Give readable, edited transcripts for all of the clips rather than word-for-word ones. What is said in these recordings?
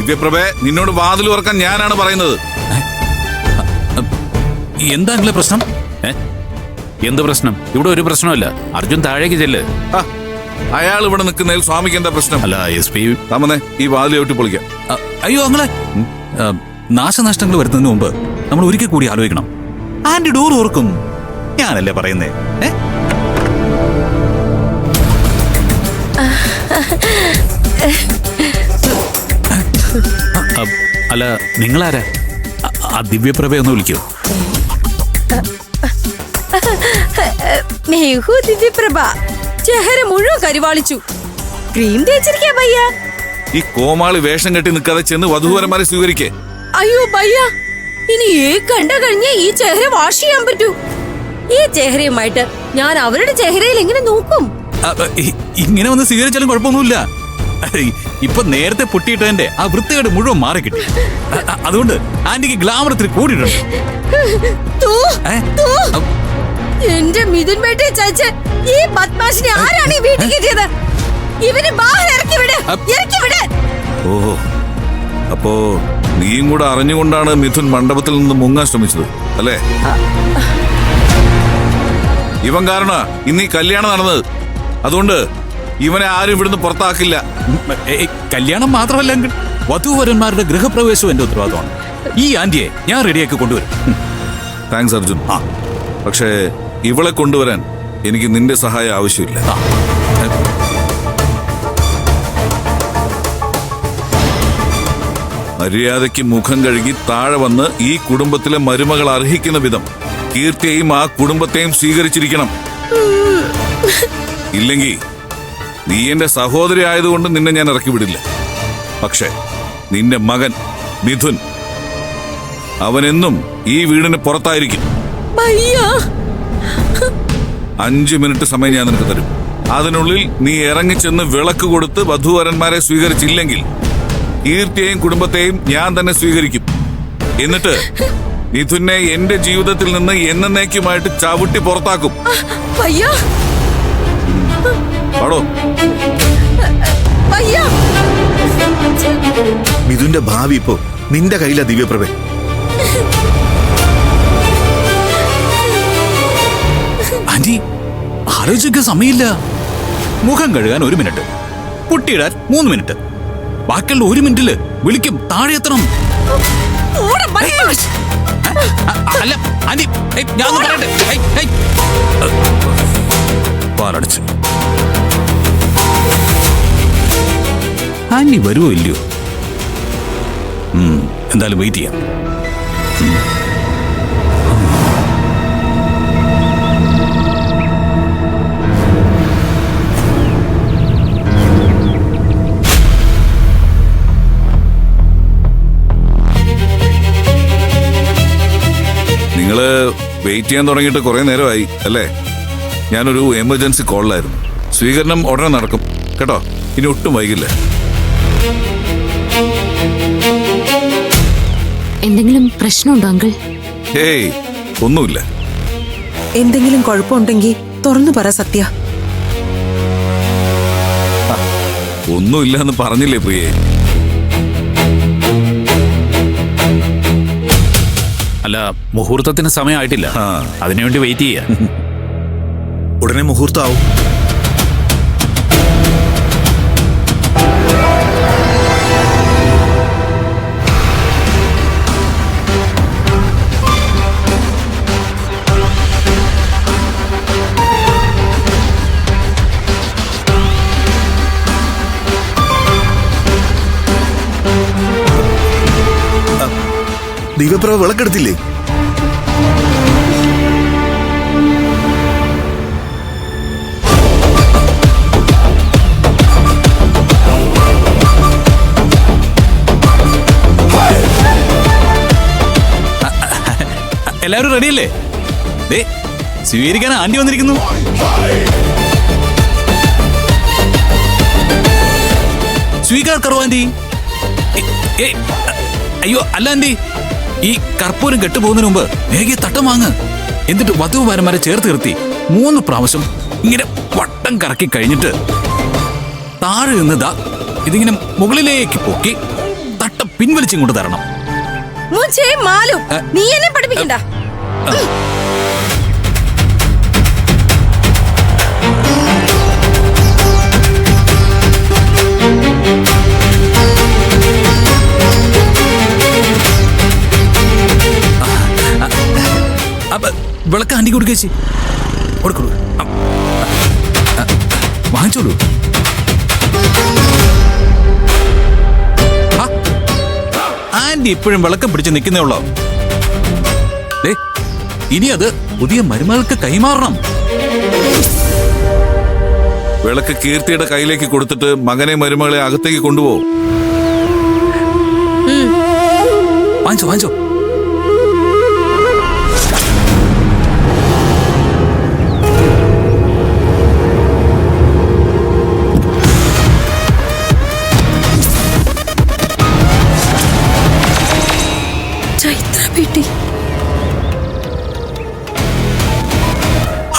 ദിവ്യപ്രഭേ, നിന്നോട് വാതിൽ തുറക്കാൻ ഞാനാണ് പറയുന്നത്. എന്താ പ്രശ്നം? എന്ത് പ്രശ്നം? ഇവിടെ ഒരു പ്രശ്നമല്ല. അർജുൻ താഴേക്ക് ചെല്ല്. അയാൾ ഇവിടെ നിൽക്കുന്നതിൽ സ്വാമിക്ക് എന്താ പ്രശ്നം? അല്ല SP തമ്മനെ ഈ വാതിൽ ചവിട്ടി പൊളിക്കാം. അയ്യോ അങ്ങളെ, നാശനഷ്ടങ്ങൾ വരുന്നതിന് മുമ്പ് നമ്മൾ ഒരിക്കൽ കൂടി ആലോചിക്കണം. ആന്റി ഡോർ ഓർക്കും, ഞാനല്ലേ പറയുന്നേ. അല്ല, നിങ്ങളാരാ? ആ ദിവ്യപ്രഭ ഒന്ന് വിളിക്കൂ. ദിവ്യപ്രഭ ചെഹര മുഴുവൻ കരിവാളിച്ചു. ക്രീം തേച്ചിരിക്കാ ഭയ്യ. ഈ കോമാളി വേഷം കെട്ടി നിൽക്കാതെ ചെന്ന് വധൂവരന്മാരെ സ്വീകരിക്കേ. അയ്യോ ഭയ്യ, ഇനി കണ്ട കഴിഞ്ഞ ഈ ചെഹര വാഷ് ചെയ്യാൻ പറ്റൂ. ഈ ചെഹരയുമായിട്ട് ഞാൻ അവരുടെ ചെഹരയിൽ എങ്ങനെ നോക്കും? ഇങ്ങനെ വന്ന് സ്വീകരിച്ചാലും കുഴപ്പമൊന്നുമില്ല. ഇപ്പൊ നേരത്തെ പൊട്ടിയിട്ടതിന്റെ ആ വൃത്തികേട് മുഴുവൻ മാറി കിട്ടി. അതുകൊണ്ട് ആന്റിക്ക് ഗ്ലാമറത്തിൽ കൂടിയിട്ടുണ്ട്. എന്റെ മിഥുൻ ബേട്ടെ ചാച്ച, ഈ ബദ്മാഷിനെ ആരാണ് ഈ വീട്ടിൽ കയറ്റിയത്? ഇവനെ ബാഹർ ഇറക്കി വിട്, ഇറക്കി വിട്. ഓഹോ, അപ്പോ നീയും കൂടെ അറിഞ്ഞുകൊണ്ടാണ് മിഥുൻ മണ്ഡപത്തിൽ നിന്ന് മുങ്ങാൻ ശ്രമിച്ചത് അല്ലേ? ഇവൻ കാരണ ഇന്ന് ഈ കല്യാണം നടന്നത്. അതുകൊണ്ട് ഇവനെ ആരും ഇവിടുന്ന് പുറത്താക്കില്ല. കല്യാണം മാത്രമല്ല, വധൂവരന്മാരുടെ ഗൃഹപ്രവേശവും എന്റെ ഉത്തരവാദിത്തമാണ്. ഈ ആന്റിയെ ഞാൻ റെഡിയാക്കി കൊണ്ടുവരും. താങ്ക്സ് അർജുൻ. പക്ഷേ ഇവളെ കൊണ്ടുവരാൻ എനിക്ക് നിന്റെ സഹായം ആവശ്യമില്ല. മര്യാദയ്ക്ക് മുഖം കഴുകി താഴെ വന്ന് ഈ കുടുംബത്തിലെ മരുമകൾ അർഹിക്കുന്ന വിധം കീർത്തിയെയും ആ കുടുംബത്തെയും സ്വീകരിച്ചിരിക്കണം. ഇല്ലെങ്കിൽ നീ എന്റെ സഹോദരി ആയതുകൊണ്ട് നിന്നെ ഞാൻ ഇറക്കി വിടില്ല. പക്ഷെ നിന്റെ മകൻ മിഥുൻ, അവനെന്നും ഈ വീടിന് പുറത്തായിരിക്കും. 5 മിനിറ്റ് സമയം ഞാൻ നിനക്ക് തരും. അതിനുള്ളിൽ നീ ഇറങ്ങിച്ചെന്ന് വിളക്ക് കൊടുത്ത് വധൂവരന്മാരെ സ്വീകരിച്ചില്ലെങ്കിൽ കീർത്തിയെയും കുടുംബത്തെയും ഞാൻ തന്നെ സ്വീകരിക്കും. എന്നിട്ട് മിഥുനെ എന്റെ ജീവിതത്തിൽ നിന്ന് എന്നേക്കുമായിട്ട് ചവിട്ടി പുറത്താക്കും. പാടോ. മിഥുന്റെ ഭാവി ഇപ്പോ നിന്റെ കയ്യിലാ ദിവ്യപ്രഭ. ആന്റി, ആലോചിക്കാൻ സമയമില്ല. മുഖം കഴുകാൻ 1 മിനിറ്റ്, പൊട്ടിയിടാൻ 3 മിനിറ്റ്, ബാക്കിയുള്ള 1 മിനിറ്റില് വിളിക്കും താഴെ എത്തണം. അല്ല ആന്റി, ഞാൻ പറയട്ടെ. പാലടച്ച് ആന്റി വരുമോ ഇല്ലയോ? എന്തായാലും വെയിറ്റ് ചെയ്യാം. നിങ്ങള് വെയിറ്റ് ചെയ്യാൻ തുടങ്ങിയിട്ട് കുറെ നേരമായി അല്ലേ? ഞാനൊരു എമർജൻസി കോളിലായിരുന്നു. സ്വീകരണം ഉടനെ നടക്കും കേട്ടോ. ഇനി ഒട്ടും വൈകില്ല. എന്തെങ്കിലും പ്രശ്നമുണ്ടോ അങ്കിൾ? ഏയ്, ഒന്നുമില്ല. എന്തെങ്കിലും കുഴപ്പമുണ്ടെങ്കിൽ തുറന്നു പറ സത്യ. ഒന്നുമില്ല എന്ന് പറഞ്ഞില്ലേ പ്രിയേ? അല്ല, മുഹൂർത്തത്തിന് സമയമായിട്ടില്ല. അതിനുവേണ്ടി വെയിറ്റ് ചെയ്യാ. ഉടനെ മുഹൂർത്താവും. ദിവ്യപ്രഭ വിളക്കെടുത്തില്ലേ? എല്ലാവരും റെഡിയല്ലേ? സ്വീകരിക്കാൻ ആന്റി വന്നിരിക്കുന്നു. സ്വീകാർ കറോ ആന്റി. അയ്യോ അല്ല ആന്റി, ഈ കർപ്പൂരം കെട്ടുപോകുന്നതിന് മുമ്പ് വേഗം തട്ടം വാങ്ങ്. എന്നിട്ട് വധുവരന്മാരെ ചേർത്ത് നിർത്തി 3 പ്രാവശ്യം ഇങ്ങനെ വട്ടം കറക്കി കഴിഞ്ഞിട്ട് താഴെ നിന്നതാ ഇതിങ്ങനെ മുകളിലേക്ക് പൊക്കി തട്ടം പിൻവലിച്ചിങ്ങോട്ട് തരണം. മുझे മാലൂം. നീ എന്നെ പഠിപ്പിക്കണ്ട. അപ്പൊ വിളക്ക് ആന്റി കൊടുക്കേച്ചി കൊടുക്കൂ. വാങ്ങിച്ചോളൂ. ആന്റി ഇപ്പോഴും വിളക്കം പിടിച്ച് നിൽക്കുന്നേ ഉള്ളോ? ഇനി അത് പുതിയ മരുമകൾക്ക് കൈമാറണം. വിളക്ക് കീർത്തിയുടെ കയ്യിലേക്ക് കൊടുത്തിട്ട് മകനെ മരുമകളെ അകത്തേക്ക് കൊണ്ടുപോകും. വാങ്ങിച്ചോ വാങ്ങിച്ചോ. ചൈത്ര ബേട്ടി.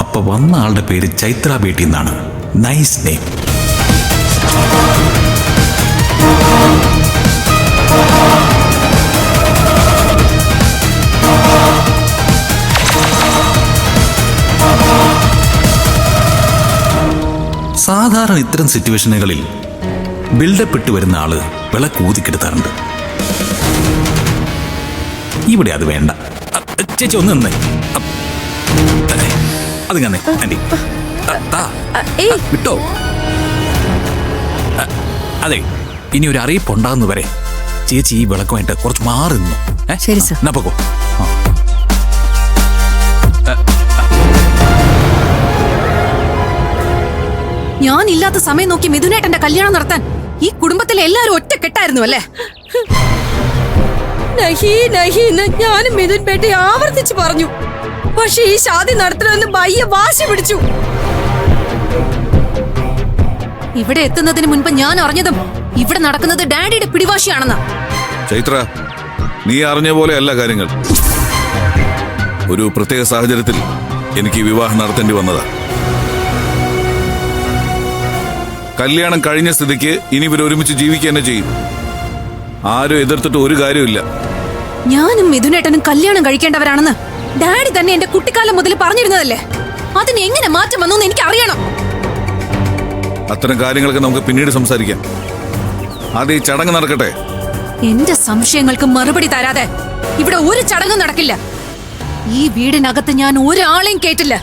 അപ്പൊ വന്ന ആളുടെ പേര് ചൈത്ര ബേട്ടി എന്നാണ്. Nice name. സാധാരണ ഇത്തരം സിറ്റുവേഷനുകളിൽ ബിൽഡപ്പ് ഇട്ട് വരുന്ന ആള് വിളക്ക് ഊതിക്കെടുത്താറുണ്ട്. ഇവിടെ അത് വേണ്ട. ചേച്ചി ഒന്ന് നിന്നേ. അത് ഞാൻ ആന്റി വിട്ടോ. അതെ, ഇനി ഒരു അറിയിപ്പുണ്ടാകുന്ന വരെ ചേച്ചി ഈ വിളക്കുമായിട്ട് കുറച്ച് മാറി നിന്നു. ശരി സർ. എന്നാ പോകോ. ഞാൻ ഇല്ലാത്ത സമയം നോക്കി മിഥുനേട്ടന്റെ കല്യാണം നടത്താൻ ഈ കുടുംബത്തിലെ എല്ലാരും ഒറ്റ കെട്ടായിരുന്നു അല്ലേ? ഞാനും മിഥുൻ ബേട്ടി ആവർത്തിച്ച് പറഞ്ഞു. പക്ഷെ ഈ ഷാദി നടത്തണമെന്ന് ബയ്യ വാശി പിടിച്ചു. ഇവിടെ എത്തുന്നതിന് മുൻപ് ഞാൻ അറിഞ്ഞതും ഇവിടെ നടക്കുന്നത് ഡാഡിയുടെ പിടിവാശിയാണെന്ന്. ചൈത്ര, നീ അറിഞ്ഞ പോലെ അല്ല കാര്യങ്ങൾ. ഒരു പ്രത്യേക സാഹചര്യത്തിൽ എനിക്ക് വിവാഹം നടത്തേണ്ടി വന്നതാ. കല്യാണം കഴിഞ്ഞ സ്ഥിതിക്ക് ഇനി ഇവർ ഒരുമിച്ച് ജീവിക്കുക തന്നെ ചെയ്യും. ആരും എതിർത്തിട്ട് ഒരു കാര്യമില്ല. ഞാനും മിഥുനേട്ടനും കല്യാണം കഴിക്കേണ്ടവരാണെന്ന് ഡാഡി തന്നെ എന്റെ കുട്ടിക്കാലം മുതൽ പറഞ്ഞിരുന്നതല്ലേ? അതിന് എങ്ങനെ മാറ്റം വന്നു എന്ന് എനിക്ക് അറിയണം. അത്തരം കാര്യങ്ങളൊക്കെ നമുക്ക് പിന്നീട് സംസാരിക്കാം. ആദ്യം ഈ ചടങ്ങ് നടക്കട്ടെ. എന്റെ സംശയങ്ങൾക്ക് മറുപടി തരാതെ ഇവിടെ ഒരു ചടങ്ങും നടക്കില്ല. ഈ വീടിനകത്ത് ഞാൻ ഒരാളെയും കേട്ടില്ല.